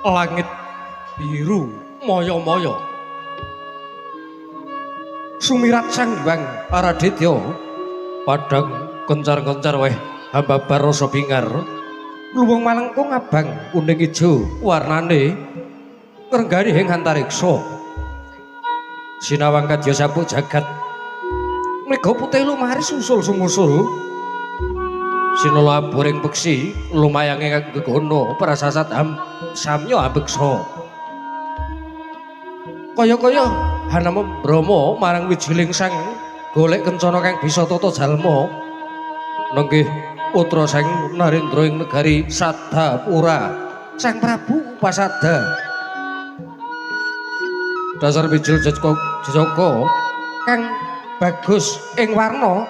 Langit biru moyo-moyo. Sumirat sang Hyang Araditya padhang kencar-kencar weh hamba rasa bingar. Luwung malengkung abang kuning ijo warnane ngrenggani ing antariksa. Sinawang kadya sampuk jagat. Mega putih lumari susul sumusul. Sinala boring peksi lumayang ing gegono prasasat samya ambeksa. Kaya-kaya hanama Brama marang wijiling sang golek kencana kang bisa tata jalma. Nenggih putra sang Narendra ing negari Sadapura. Sang Prabu Upasada. Dasar bijil jejaka kang bagus ing warna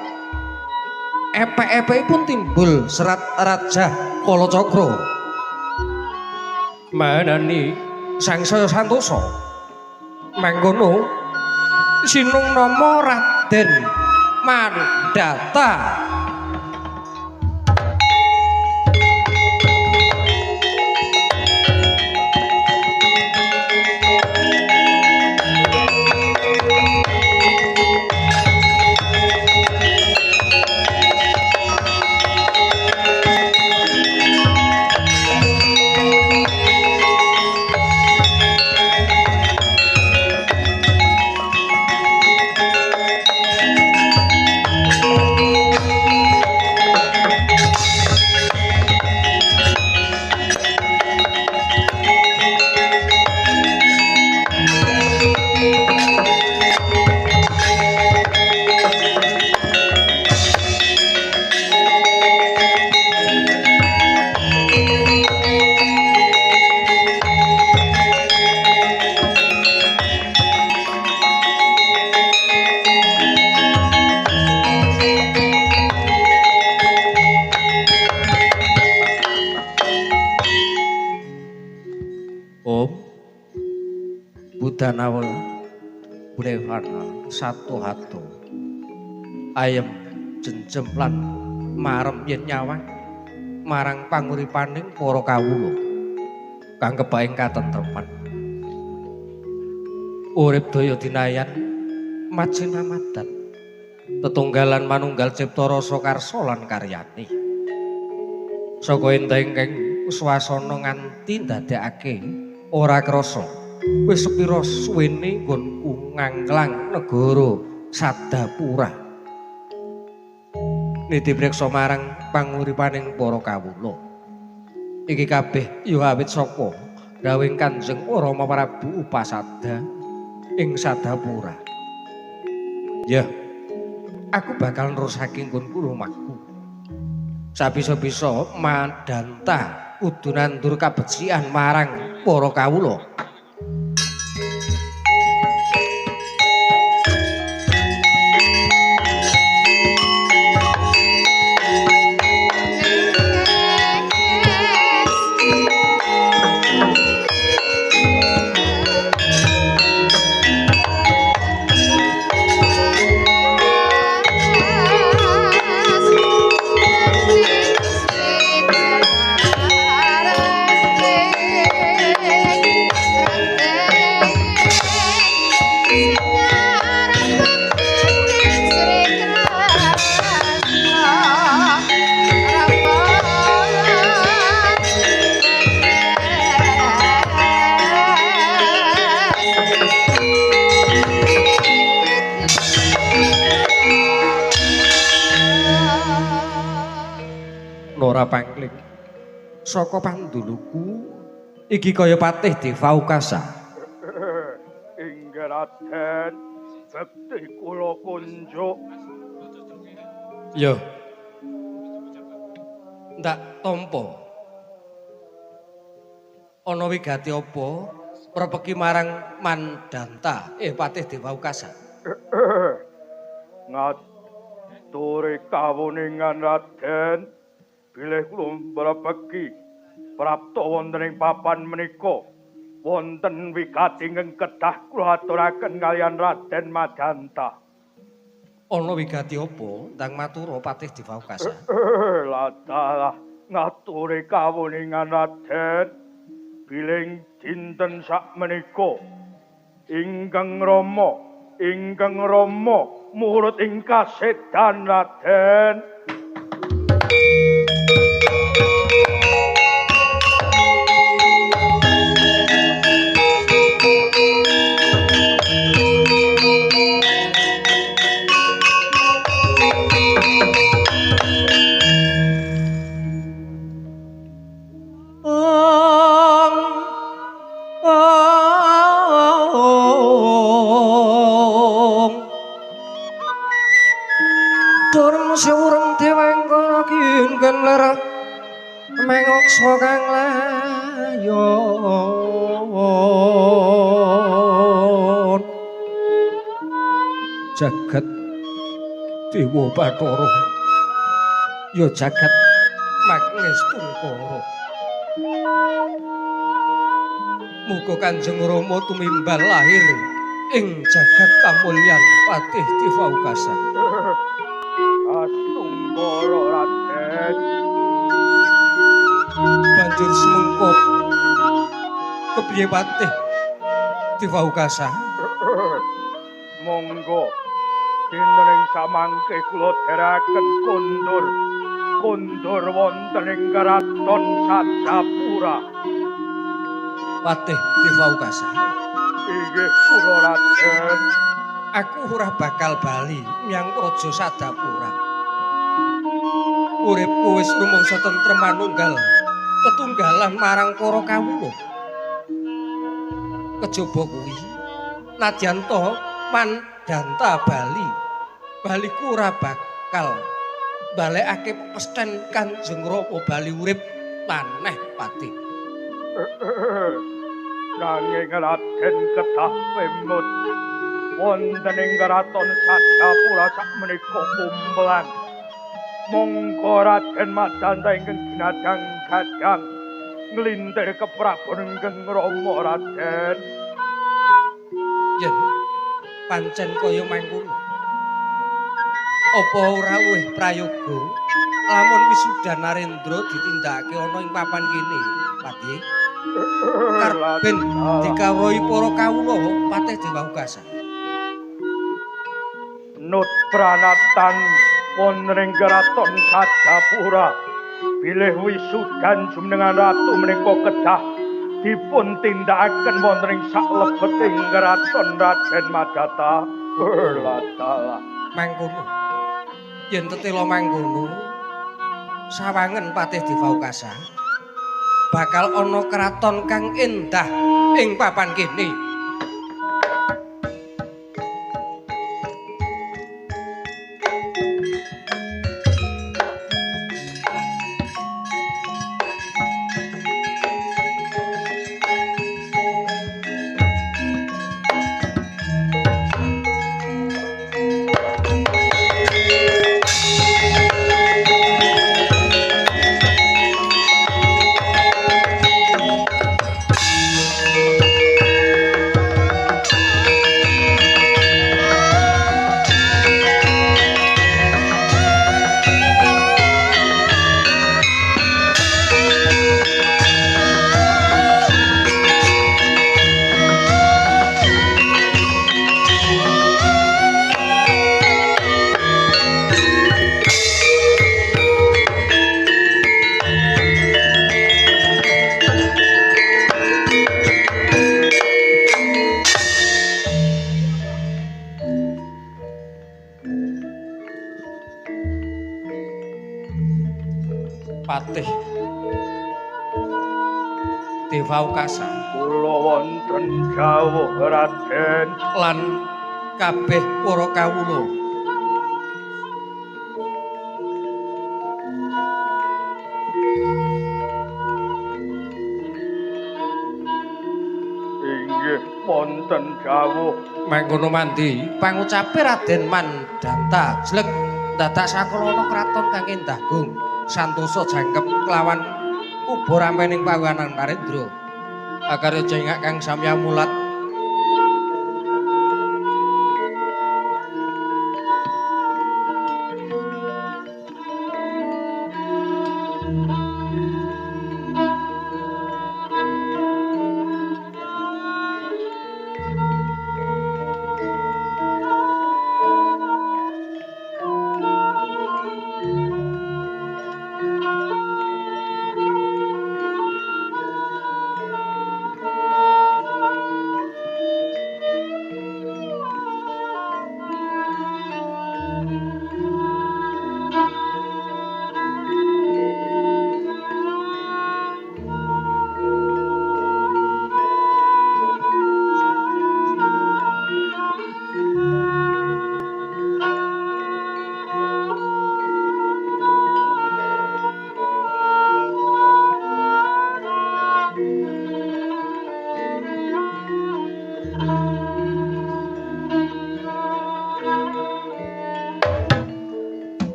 epek-epekipun timbul serat Raja Kalacakra. Manani sangsaya santosa. Mangkono sinung nama Raden Mandata. Danau Brevana satu hatu ayem jenjem lan marem yen nyawang marang panguripaning para kawula kang kebaing katentreman urip daya dinayan majinamadan tetunggalan manunggal cipta rasa karsa lan karyane saka enteng kang swasana nganti ndadekake ora krasa wis sepira suwene nggonku ngangklang negara Sadapura. Niti preksa marang panguripaning para kawula. Iki kabeh ya awit saka dawuhing Kanjeng Rama Prabu Upasada ing Sadapura. Ya, aku bakal nerusake nggonku rumahku. Sabisa-bisa madanta kudu nandur kabecikan marang para kawula. Pangling saka panduluku iki kaya patih Devaukasa. Inggih Raden, bekti kula kunjuk. Yo. Ndak tampa. Ana wigati apa prepeki marang Mandanta patih Devaukasa? Ngaturi kawuningan Raden. Bilih kula mrepeki prapta wonten ing papan menika wonten wigati ingkang kedah kula aturaken kaliyan Raden Mandanta. Ana wigati apa ndang matura patih Devaukasa? Ladalah ngaturi kawuningan Raden. bilih dinten sakmenika ingkang Rama murut ing kasedan Raden. Surem dewengkara kinken lerah mengoksa kang layon jagat dewa Bathara ya jagat Magestungkara muga Kanjeng Rama tumimbal lahir ing jagat kamulyan Patih Diwaukasa. Astungkara Raden. Banjur semengko kepiye Patih Diwaukasa? Monggo dinten ing samangke kula dherekaken kondur wonten ing Karaton Sajapura. Patih Diwaukasa. Inggih kula Raden. Aku ora bakal bali menyang Praja Sadapura. Uripku wis rumangsa tentrem manunggal tetunggalan marang para kawula. Kejaba kuwi nadyan to mandanta baliku ora bakal balekake pepesthen Kanjeng Rama bali urip maneh Patih. Nanging Raden kedah wemut wonten ing Karaton Sajapura sakmenika kumpulan. Monggo Raden Madanta ingkang ginadang gadang nglintir ke Prabu Nenggeng Rama Raden. Yen pancen kaya mangkono. Apa ora weh prayoga lamun wisuda Narendra ditindakake ana ing papan kene, Patih? Karben dikawruhi para kawula Patih Diwaukasa. Nut pranatan wonten ing Karaton Sajapura bilih wisudan jumenengan ratu menika kedah dipun tindakaken wonten ing saklebeting Karaton Raden Madata. Latala. Mangkono. Yen tetela mangkono sawangen Patih Diwaukasa bakal ana kraton kang endah ing papan kene. Patih Diwaukasa Kula wonten dawuh Raden lan kabeh para kawula inggih wonten dawuh mangkono mandi pangucape Raden Mandanta jleg dadak sakrana kraton kang endah gung santosa jangkep kelawan uba rampening pawanan Narendra akarya jengak kang samya mulat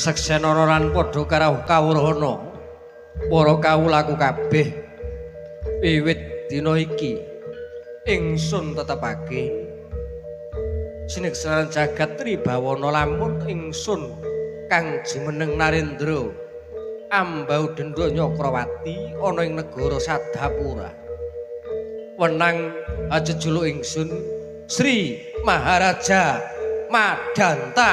Seksenana lan padha karo kawruhana para kawulaku kabeh wiwit dina iki ingsun tetepake sineksanan jagat tribawana lamun ingsun kang jumeneng Narendra ambau dendra Nyakrawati ana ing negara Sadapura wenang jejuluk ingsun Sri Maharaja Madanta.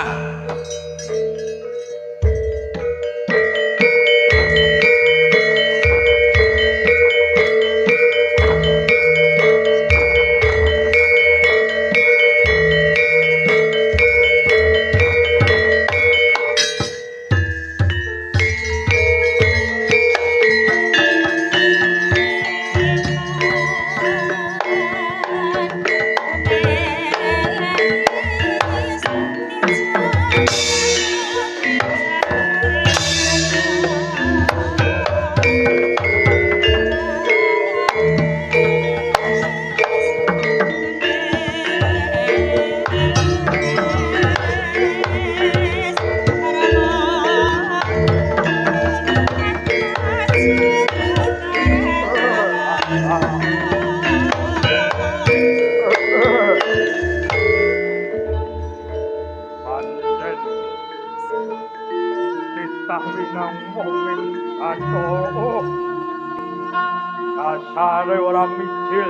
Kasare ora mikir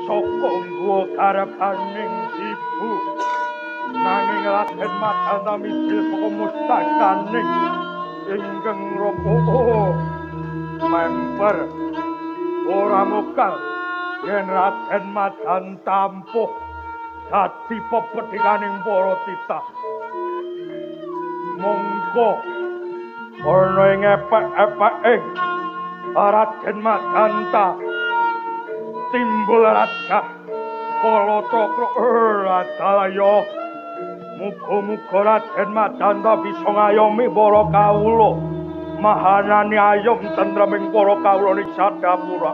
saka nggo karepaning ibu nanging Raden Madanta mikir saka mustakaning ingkang ropo member ora mokal yen Raden Madanta ampuh dadi pepetikaning para titah monggo ana ing epek-epeke Raden Madanta timbul raja kala cakra radalaya muga-muga Raden Madanta bisa ngayomi para kawula mahanani ayom tentreming para kawula ing Sadapura.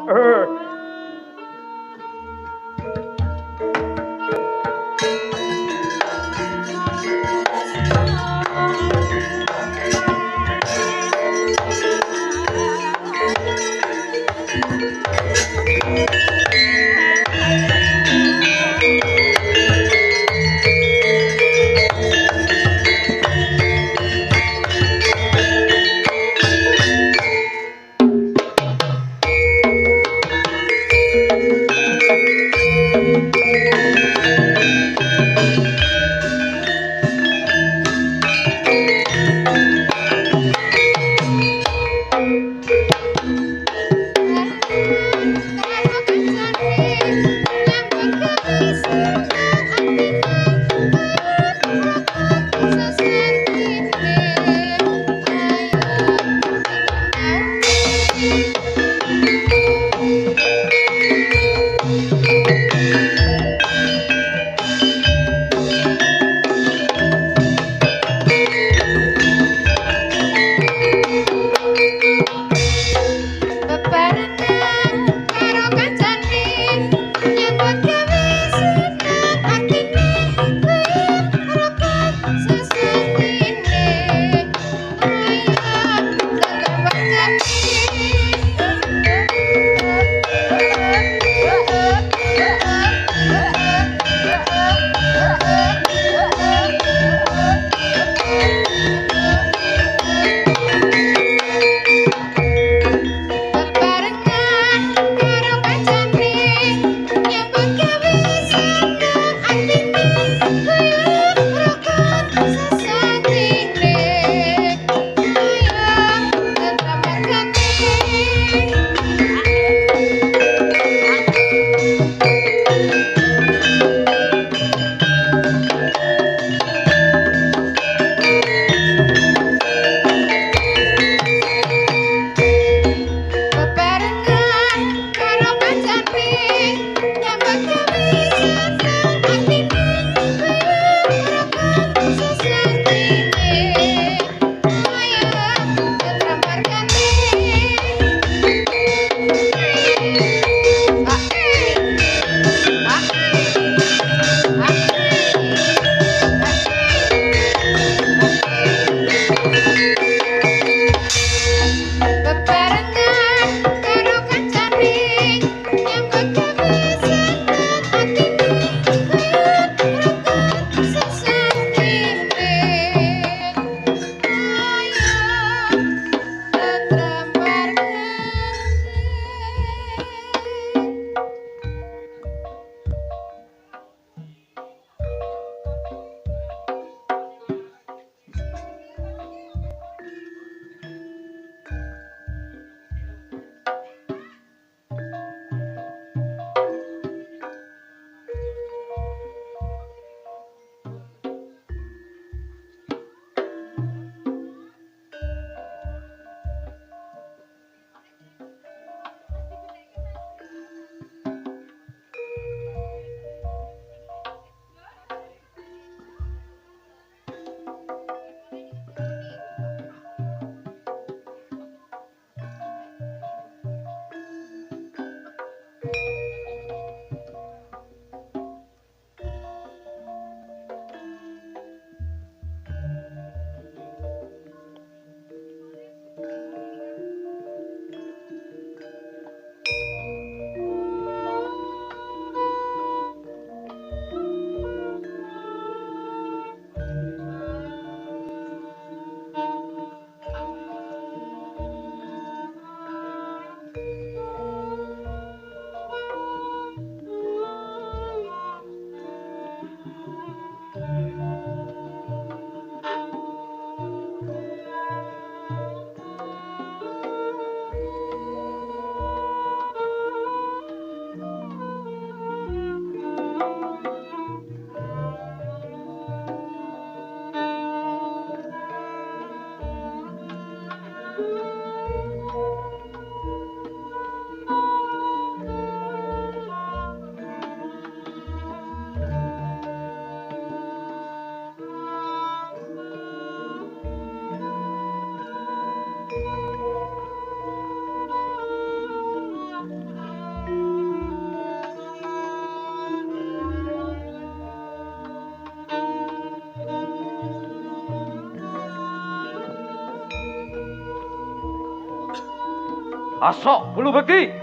Asok bulu beki.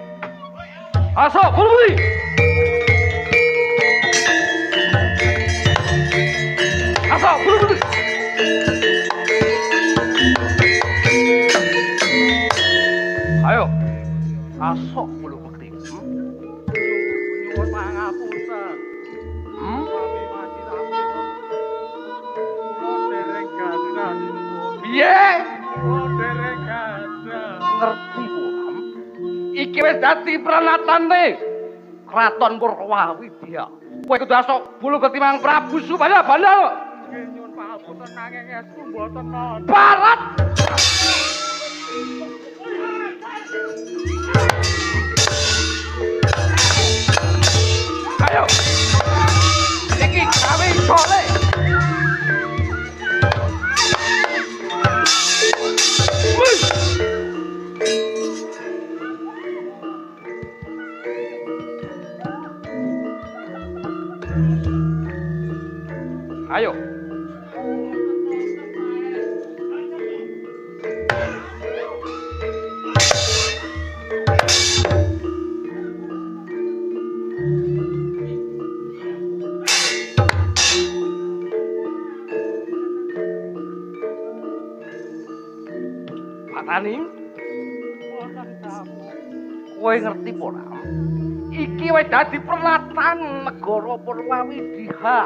Asok bulu beki. Asok bulu beki. Ayo. Asok bulu beki. Nyuwun pangapunten. Kami masih rapi to. Kula dereng gadah. Piye? Kula dereng gadah. Ngerti Puram? Iki wis dadi pranatane Kraton Purwawidya. Kowe kudu asok bulu ketimang Prabu Subana Bandana. Nggih nyuwun pangapunten nanging estu mboten nonton. Barat. Ayo. Iki gawe sore. Wih. Ayo. Patani, kowe ngerti ora? Iki wis dadi perlatan negara Purwawidya.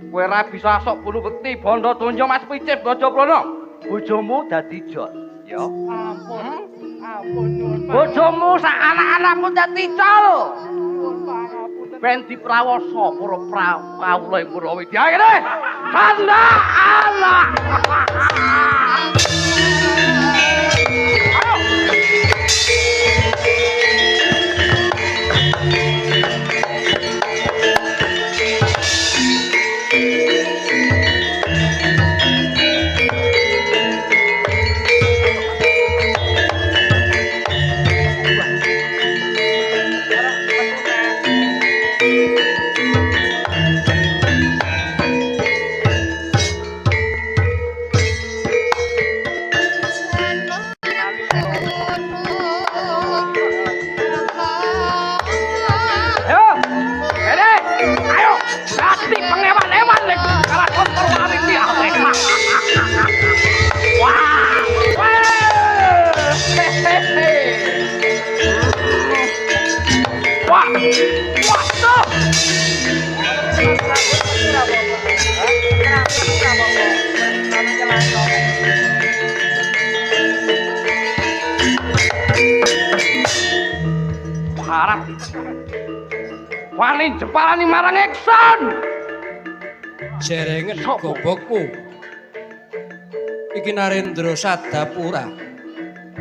Kowe ora bisa asok bulu bekti bondo donyo Mas Picip Gajaprana. Bojomu dadi jon, ya. Ampun nyuwun Bojomu sak anak-anakmu dadi col. pangapunten. Ben diprawasa para kawula ing Purwawidya kene. Tanda anak. Harap wani jepalani marang Ekson. Jerengen gobokmu. Iki Narendra Sadapura.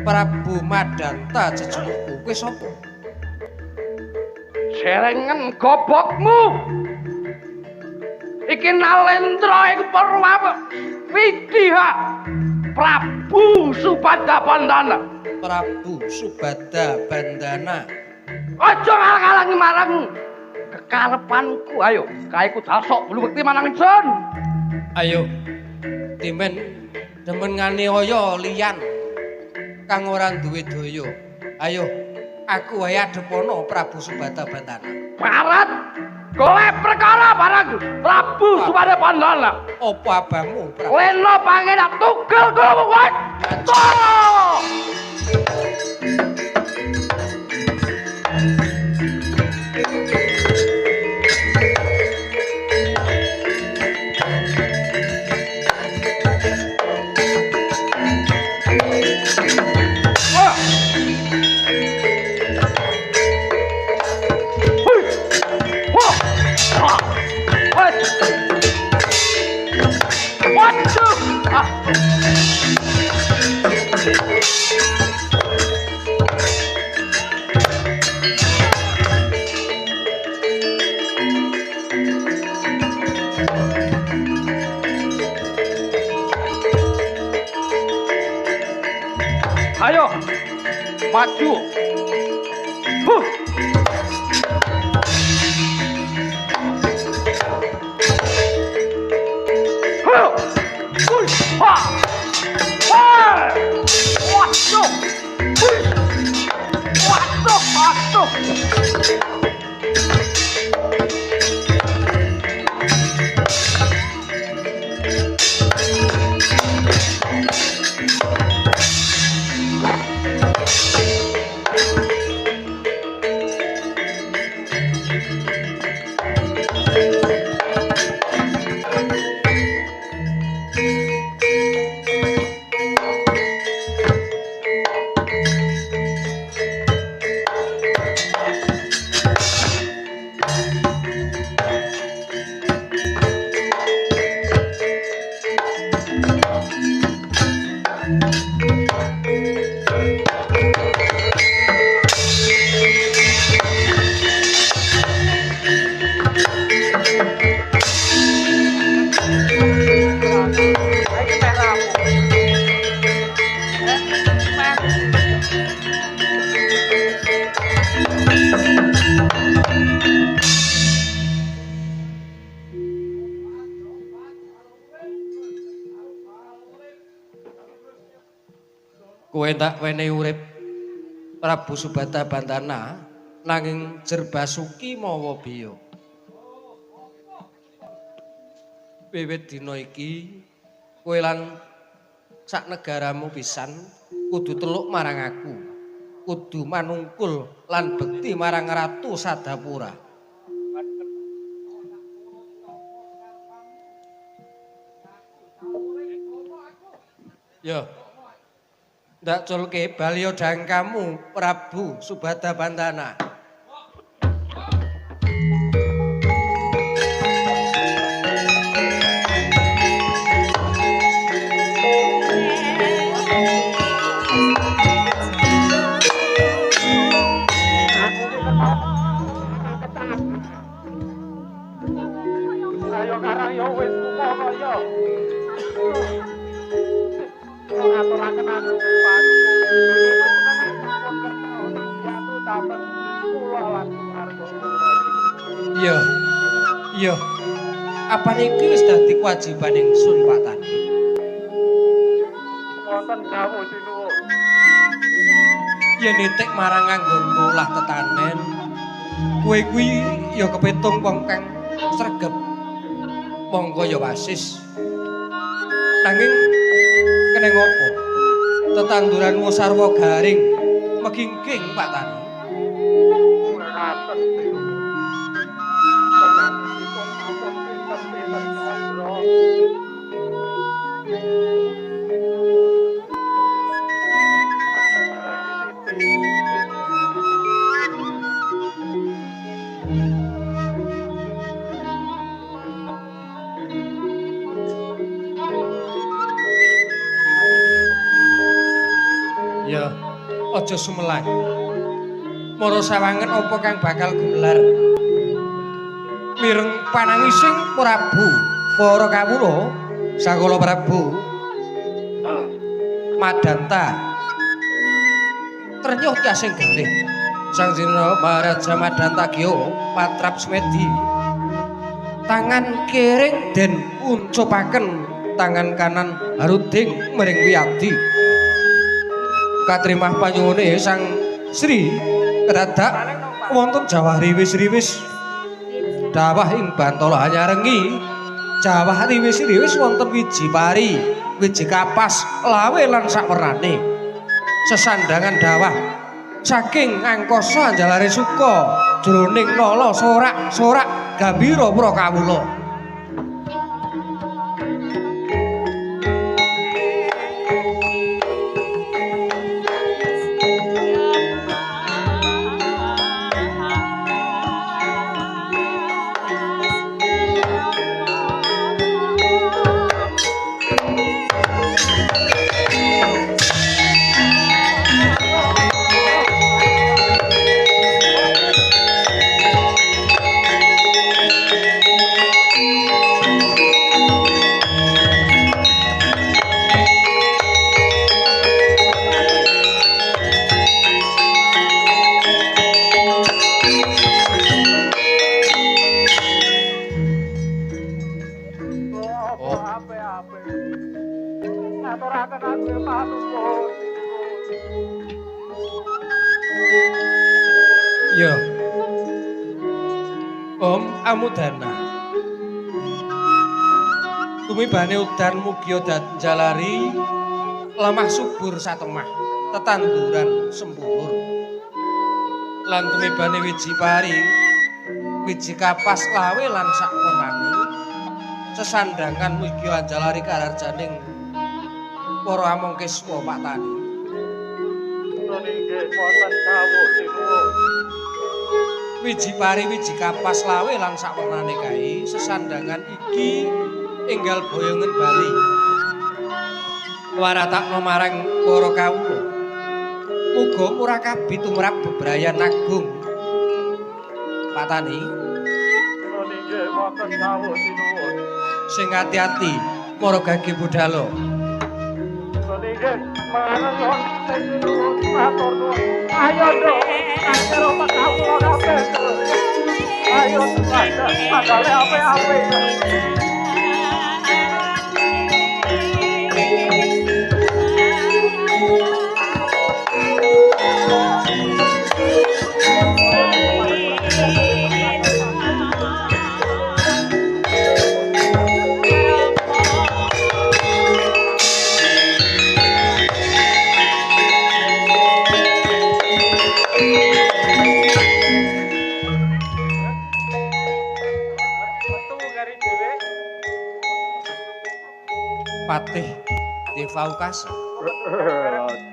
Prabu Madanta jejulukku. Kowe sapa? Jerengen gobokmu. Iki Nalendra ing Purwawidya. Prabu Subada Bandana. Prabu Subada Bandana. Aja ngalang-alangi marang kekarepanku. Ayo, kae ku dasok bulu bekti manang Ingsun. Ayo. Timen demen nganiaya liyan kang ora duwe daya. Ayo, aku wae adepana Prabu Subada Bandana. Barat kowe perkara barang Prabu Subada Bandana. Apa abangmu, Prabu? Leno pangenak tugel kowe wis. Ayo, maju. Kowe tak wenehi urip Prabu Subada Bandana nanging Jerbasuki mawa biya. Wiwit dina iki kowe lan sak negaramu pisan kudu teluk marang aku. Kudu manungkul lan bekti marang Ratu Sadapura. Yo. Ndak culke balya dangkamu Prabu Subada Bandana. Ayo karang yo wis kumo yo. Ngaturaken aku padu. Jatuh tapen kula lan argo. Iya. Iya. Apa niki wis dadi kewajiban ingsun Pak Tani? Wonten dawuh sinuwun. Yen nitik marang anggonmu lah tetanen, kowe kuwi ya kepitung wong kang sregep. Monggo ya wasis. Nanging keneng apa? Tetanduranmu sarwa garing megingking Pak Tani. Ngaten niku. Tetanipun ampun pinten-pinten ngobrol. Ya, aja sumelang. Mara sawangen apa kang bakal gumelar? Mireng panangising Prabu para kawula Sakala Prabu Madanta trenyuh tiasing galih Sang Jina Maharaja Madanta Gyo patrap Smedi tangan kiring den uncupaken tangan kanan haruding mring wiyadi katrimah panyuwune Sang Sri kedadak wonten jawah riwis-riwis dawah ing Bantala Hanyarengi jawah riwis-riwis wonten wiji pari wiji kapas lawe lan sawerane sesandangan dawah saking angkasa anjalare suka jroning nala sorak-sorak gambira pra kawula. Ya. Om Amudana. Tumibane udan mugia jalari lemah subur satemah tetanduran sempulur. Lan tumibane wiji pari wiji kapas lawe lan sak wernané sesandangan mugia jalari kararjaning para amangkiswa Pak Tani. Nggih wonten dawuh sinuwun. Wiji pari wiji kapas lawe lan sak wernané kae sesandangan iki enggal boyongen Bali. Waratakno marang para kawula. Muga murakabi tumrap bebrayan agung. Pak Tani. Nggih wonten dawuh sinuwun. Sing ati-ati para gage budhalo. Nggih manut sinuwun matur nuwun. Ayo dong, karo Pak kawula kabeh. Ayo padahal ape-ape. Patih Devaukasa.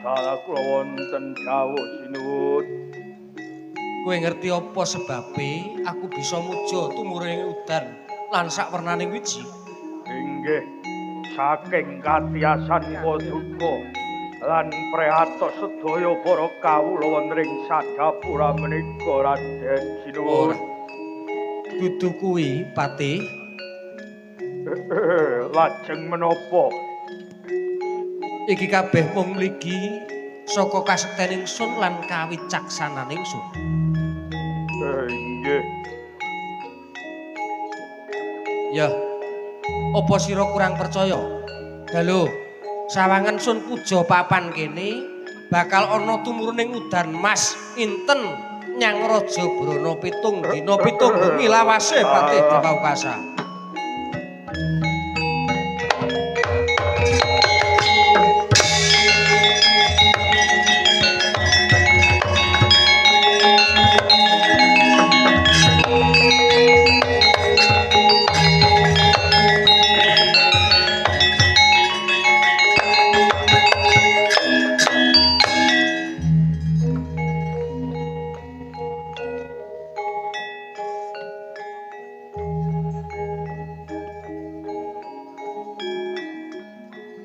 Dalah kula wonten dawuh sinuwun. Kowe ngerti apa sebabe aku bisa muja tumurunge udan lan sak wernaning wiji? Inggih saking katiasan paduka lan prihatos sedaya para kawula wonten ing Sadapura menika Raden sinuwun. Dudu kuwi, Patih. Lajeng menapa? Iki kabeh mung mligi saka kasektening sun lan kawicaksananing sun. Inggih. Ya. Apa sira kurang percaya? Dalu, sawangan sun puja papan kene bakal ana tumuruning udan mas inten nyang Raja Brana pitung dina pitung bengi lawase Patih Devaukasa.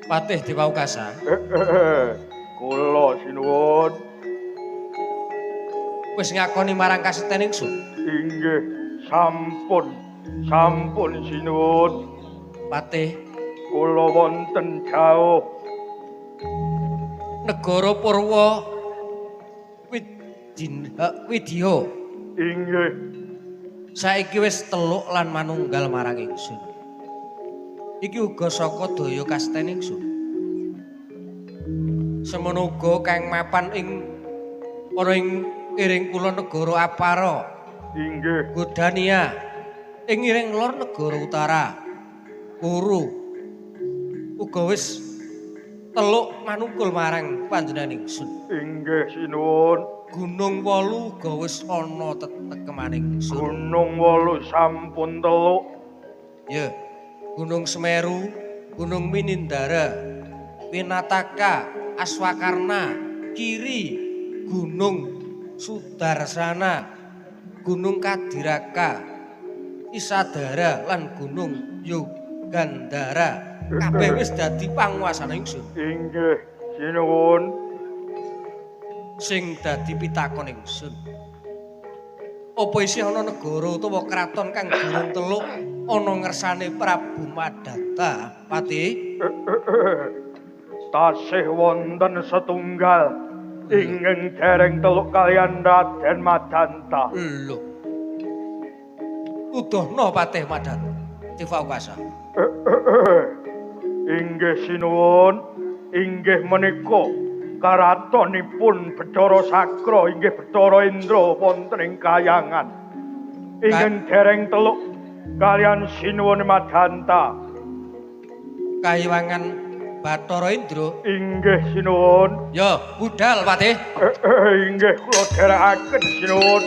Patih Devaukasa. Kula sinuwun. Wis ngakoni marang kasetening sun. Inggih, sampun. Sampun sinuwun. Patih, Kula wonten jauh. negara Purwa Widya. Inggih. Saiki wis teluk lan manunggal marang ingsun. Iki uga saka daya kastening sun. Semono uga kang mapan ing ana ing iring kulon negara Apara. Inggih. Godania ing iring lor negara utara. Kuru uga wis teluk manungkul marang panjenengan ingsun. Inggih sinuwun. Gunung Wolu uga wis ana tetekemaning ingsun. Gunung Wolu sampun teluk. Ya. Gunung Semeru, Gunung Minindara, Winataka, Aswakarna, Kiri, Gunung Sudarsana, Gunung Kadiraka, Isadara lan Gunung Yogandara. Kabeh wis dadi panguwasane ingsun. Inggih, sinuwun. Sing dadi pitakon ingsun. Apa isih ana negara utawa kraton kang durung teluk ana ngersane Prabu Madanta, Patih? Tasih wonten setunggal ingkang dereng teluk kaliyan Raden Madanta. Lho. Udohna Patih Madanta, Devaukasa. Inggih sinuwun, inggih menika karatonipun Bathara Sakra inggih Bathara Indra wonten ing kayangan ingkang dereng teluk kalian sinuwun Madanta. Kayiwangan Bathara Indra Inggih sinuwun. ya budal Patih. Inggih kula dherekaken sinuwun.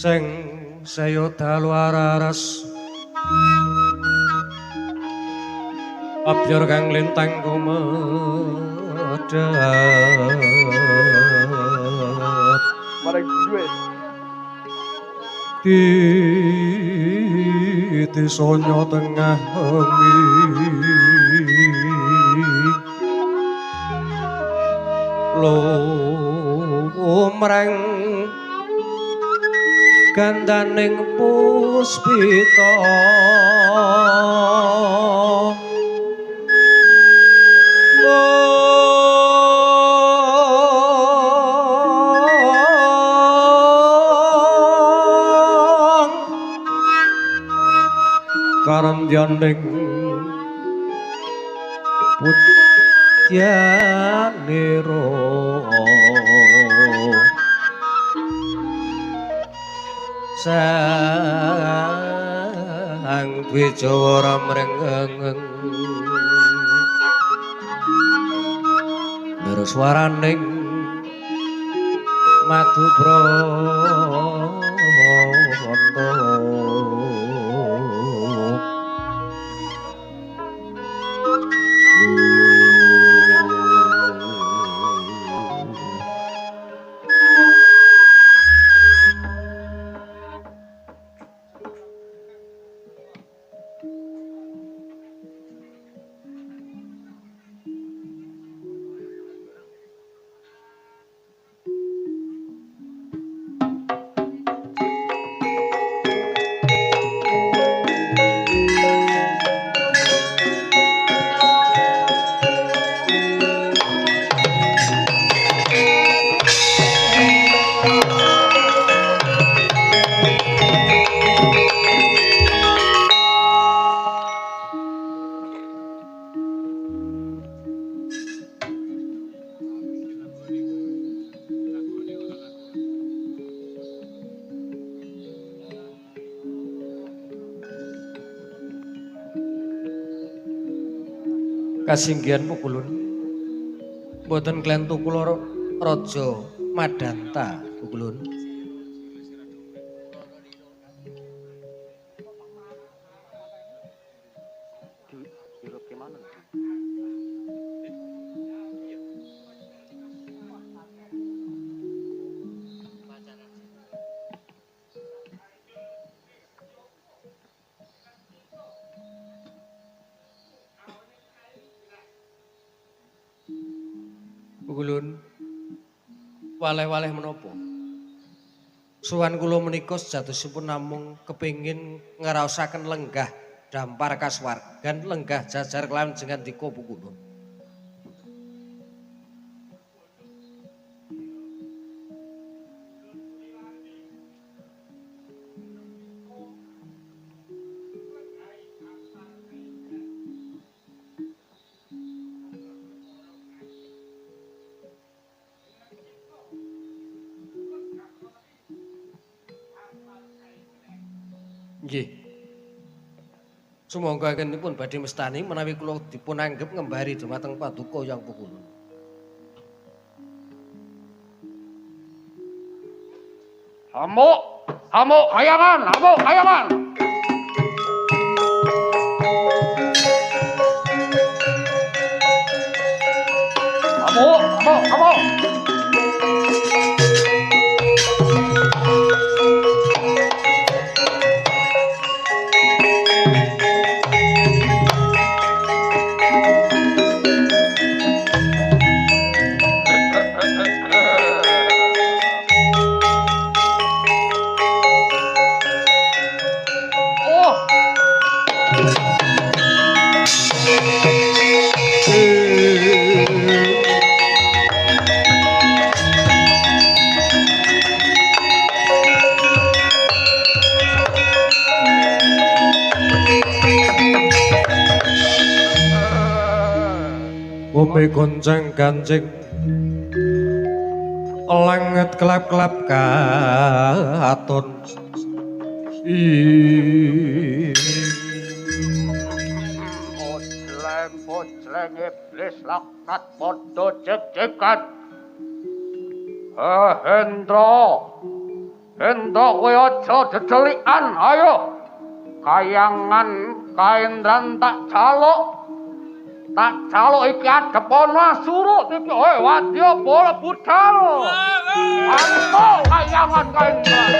Sing sayada luararas abyor kang lintang kumedhep Marang duwe. di sonyo tengah bumi lumreng gandaning puspita karandyaning putyanira sang Dwijawara mrengeng niruswaraning madu branta kasinggihan pukulun mboten klentu kula Raja Madanta pukulun Pukulun waleh-waleh menapa? Suwan kula menika sejatosipun namung kepingin ngraosaken lenggah dampar kasuwargan lenggah jajar kelawan jengandika Pukulun. Nggih. Sumangga agenipun badhe mestani menawi kula dipun anggep ngembari dumateng paduka Yang Pukulun. Hamuk, hamuk kayangan, hamuk kayangan. Hamuk, hamuk, hamuk. bumi goncang ganjing langit kelap-kelap katon Pocleng iblis laknat podo cek-cekan Hendra kowe aja dedelikan ayo kayangan kaendran tak caluk iki adep ana surut iki wadya bola budal anto kayangan kaendran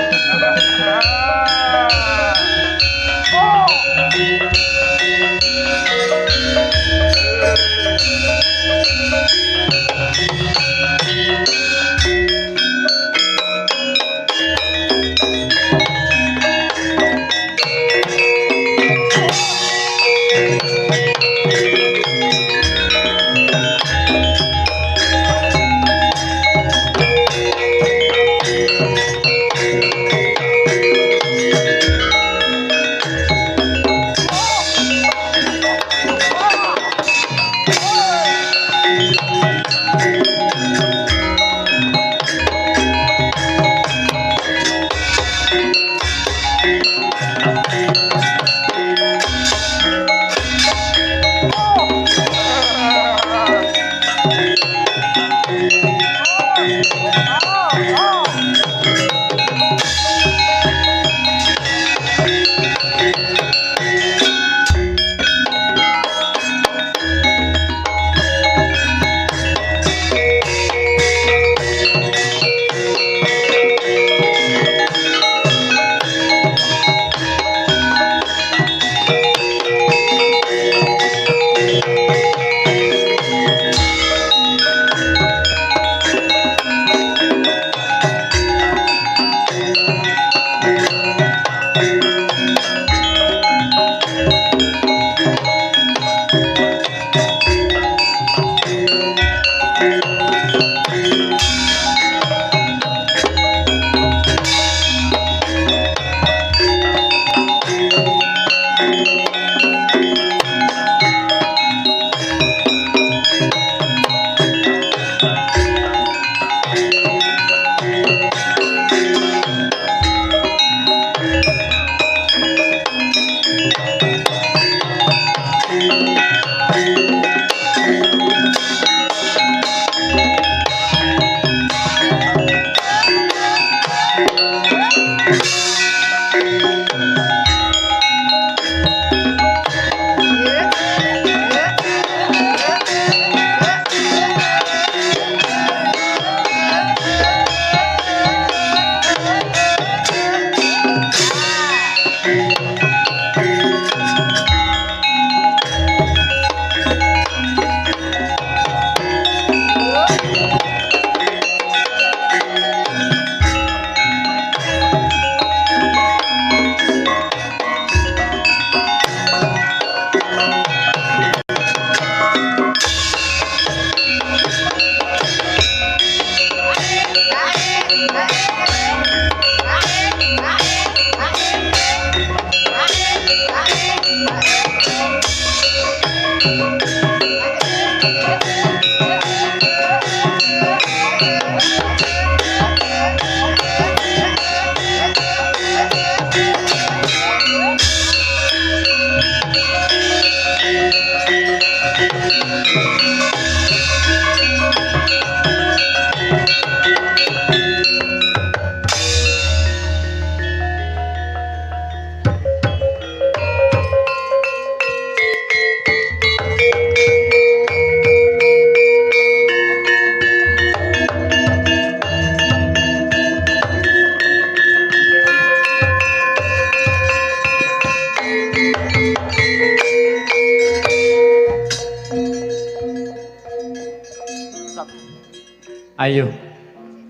Ayo,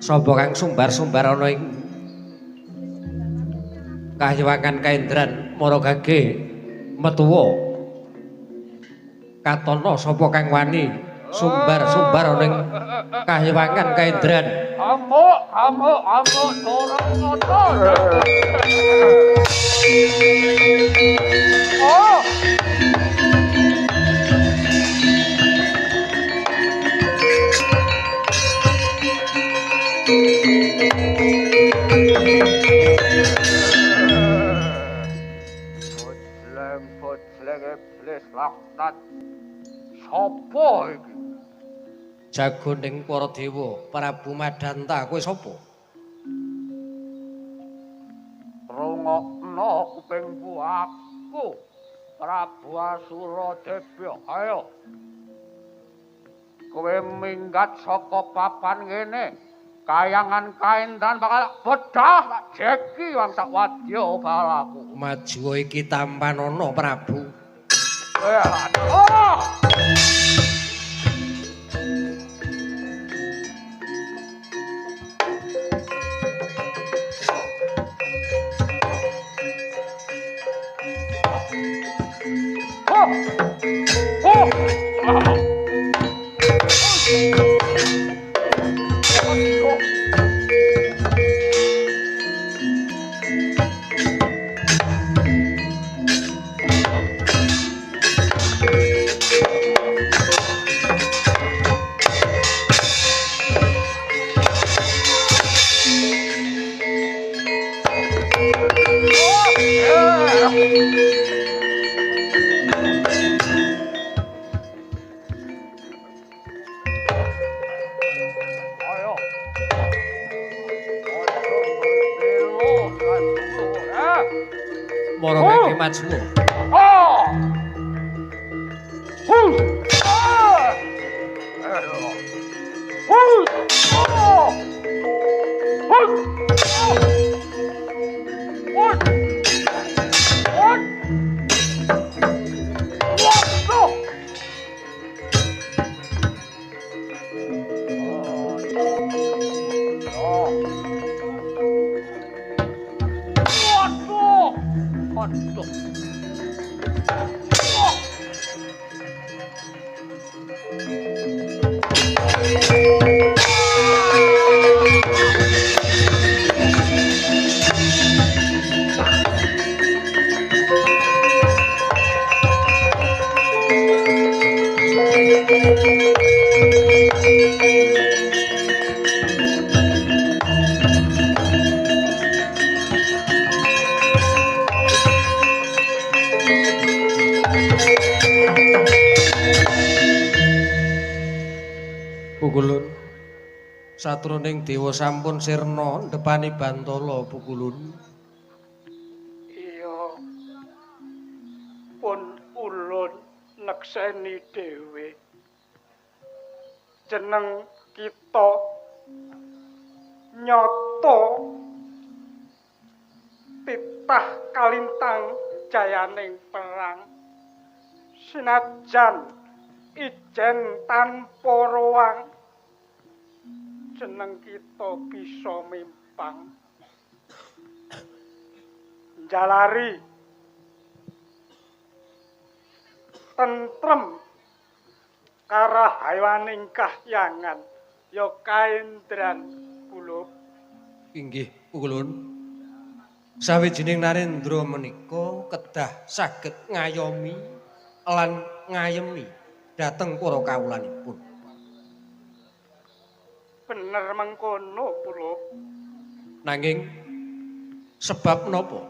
sapa kang sumbar-sumbar ana ing kahyangan kaendran Maragage metuwa. Katana sapa kang wani sumbar-sumbar ana ing kahyangan kaendran. Amuk dorong motor. Oh. Laknat. Sopo iki? Jagoning para dewa, Prabu Madanta, kowe sapa? Rungokno kupingku aku. Prabu Asura Debya. Ayo. Kowe minggat saka papan ngene. Kayangan kaendan bakal bedah tak jeki wong sak wadya balaku. Maju iki tampanana Prabu. Aduh. Mara kengke maju. Pukulun satruning dewa sampun sirna ndepani Bantala Pukulun. Iya. Pun ulun nekseni dhewe. Jeneng kita nyata titah kalintang jayaning perang. Sinajan ijen tanpa ruang jeneng kita bisa mimpang jalari tentrem karahayaning kahyangan ya kaendran kula. Inggih Pukulun. Sawijining narendra menika kedah saged ngayomi lan ngayemi dhateng para kawulanipun. Bener mengkono kula. Nanging sebab napa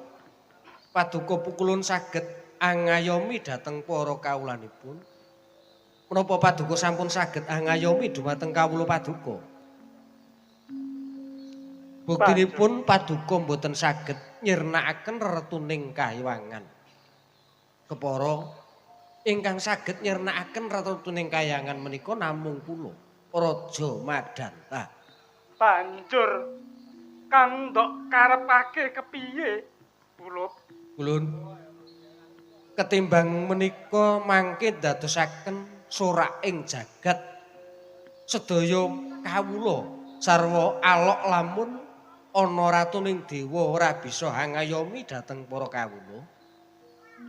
Paduka Pukulun saged angayomi dhateng para kawulanipun? Menapa Paduka sampun saged angayomi dhumateng kawula Paduka? Buktinipun Paduka mboten saged nyirnakaken reretuning kahywangan. Kepara ingkang saged nyirnakaken reretuning kahyangan menika namung kula, Raja Madanta. Banjur kang ndok karepake kepiye, Pulup? Kulun ketimbang menika mangke dadosaken soraking jagat sedaya kawula sarwa alok lamun ana ratuning dewa ora bisa angayomi dhateng para kawula.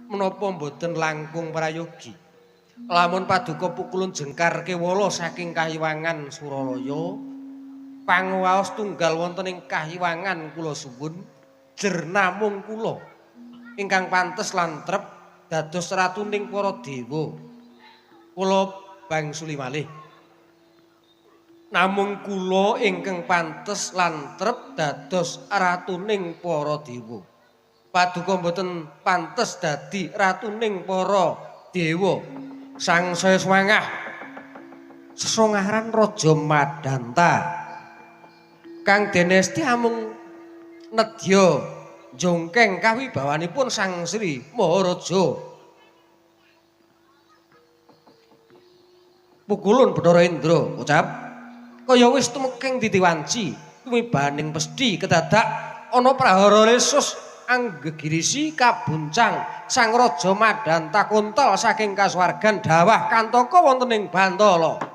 Menapa mboten langkung prayogi lamun Paduka Pukulun jengkar kewala saking kahywangan Suralaya panguwaos tunggal wonten ing kahywangan kula suwun jer namung kula ingkang pantes lan trep dados ratuning para dewa. Kula bangsuli malih namung kula ingkang pantes lan trep dados ratuning para dewa. Paduka mboten pantes dadi ratuning para Dewa sang saya swangah sesongaran Raja Madanta kang denesti amung nedya jongkeng kawibawanipun Sang Sri Maharaja Pukulun Bathara Indra ucap kaya wis tumekeng ditiwanci tumibaning pesthi kedadak ana prahara lesus anggegirisi kabuncang Sang Raja Madanta kuntal saking kasuwargan dawah kantaka wonten ing Bantala.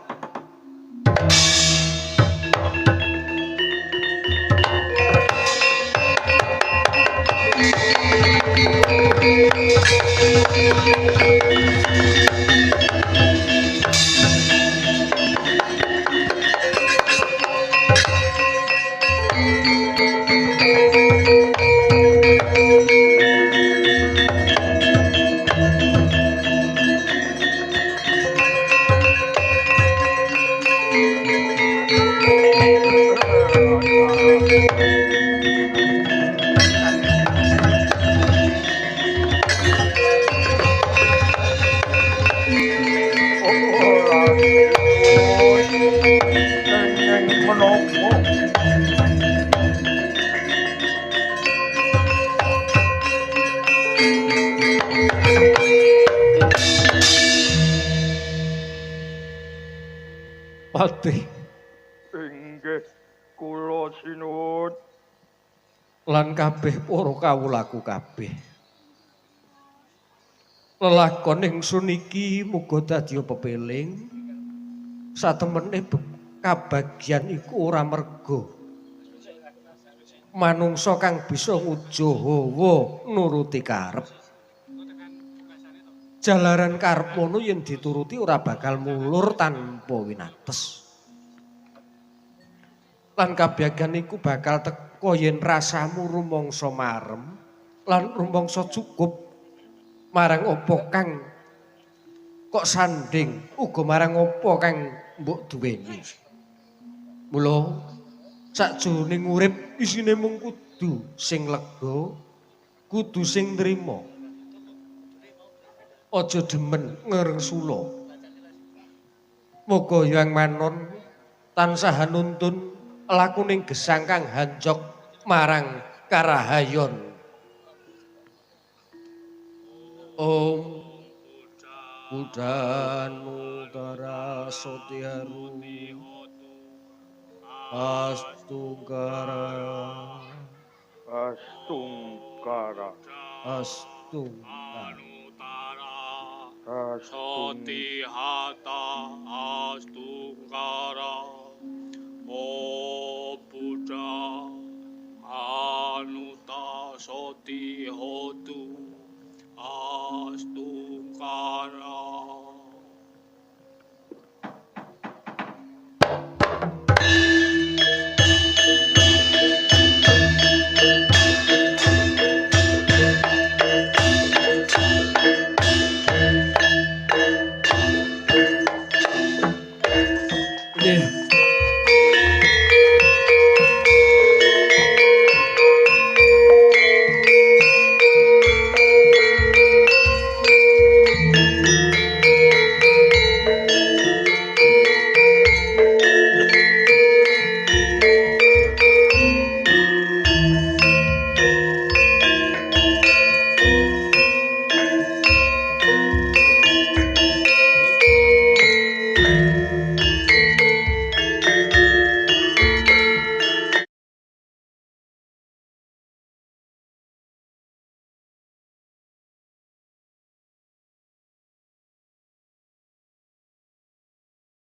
Patih inggih kula sinuwun lan kabeh para kawulaku kabeh. Lelakon ingsun iki muga dadi pepeling satemene kabagyan iku ora merga manungsa kang bisa nguja hawa nuruti karep. Jalaran karep mono yen dituruti ora bakal mulur tanpa winates. Lan kabagyan iku bakal teka yen rasamu rumangsa marem lan rumangsa cukup marang apa kang kok sanding uga marang apa kang mbok duweni. Mula sakjroning urip isine mung kudu sing lega, kudu sing nrima. Aja demen ngersula. Muga Hyang Manon tansah nuntun lakuning gesang kang hanjok marang karahayon. Om Buddhanutara Sotyaru Astungkara Astungkara Astungkara Sotihata Astungkara O Buddha Anuta Sotihotu Astungkara